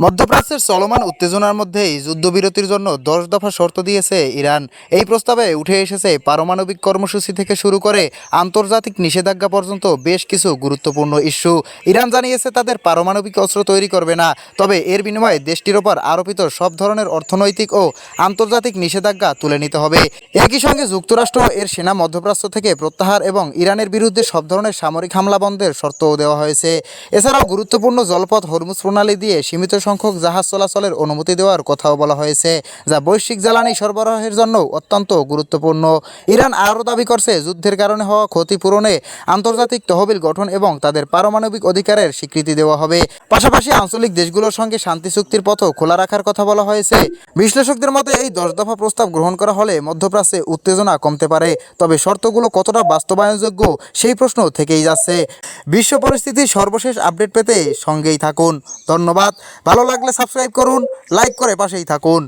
মধ্যপ্রাচ্যের চলমান উত্তেজনার মধ্যেই যুদ্ধবিরতির জন্য ১০ দফা শর্ত দিয়েছে ইরান। এই প্রস্তাবে উঠে এসেছে পারমাণবিক কর্মসূচি থেকে শুরু করে আন্তর্জাতিক নিষেধাজ্ঞা পর্যন্ত বেশ কিছু গুরুত্বপূর্ণ ইস্যু। ইরান জানিয়েছে তাদের পারমাণবিক অস্ত্র তৈরি করবে না, তবে এর বিনিময়ে দেশটির ওপর আরোপিত সব ধরনের অর্থনৈতিক ও আন্তর্জাতিক নিষেধাজ্ঞা তুলে নিতে হবে। একই সঙ্গে যুক্তরাষ্ট্র এর সেনা মধ্যপ্রাচ্য থেকে প্রত্যাহার এবং ইরানের বিরুদ্ধে সব ধরনের সামরিক হামলা বন্ধের শর্তও দেওয়া হয়েছে। এছাড়াও গুরুত্বপূর্ণ জলপথ হরমুজ প্রণালী দিয়ে সীমিত সংখ্যক জাহাজ চলাচলের অনুমতি দেওয়ার কথাও বলা হয়েছে, যা বৈশ্বিক জ্বালানি সরবরাহের জন্য অত্যন্ত গুরুত্বপূর্ণ। ইরান আরও দাবি করছে যুদ্ধের কারণে হওয়া ক্ষতিপূরণে আন্তর্জাতিক তহবিল গঠন এবং তাদের পারমাণবিক অধিকারের স্বীকৃতি দেওয়া হবে। পাশাপাশি আঞ্চলিক দেশগুলোর সঙ্গে শান্তি চুক্তির পথও খোলা রাখার কথা বলা হয়েছে। বিশ্লেষকদের মতে এই ১০ দফা প্রস্তাব গ্রহণ করা হলে মধ্যপ্রাচ্যে উত্তেজনা কমতে পারে, তবে শর্তগুলো কতটা বাস্তবায়নযোগ্য সেই প্রশ্ন থেকেই যাচ্ছে। বিশ্ব পরিস্থিতির সর্বশেষ আপডেট পেতে সঙ্গেই থাকুন। ধন্যবাদ। ভালো লাগলে সাবস্ক্রাইব করুন, লাইক করে পাশেই থাকুন।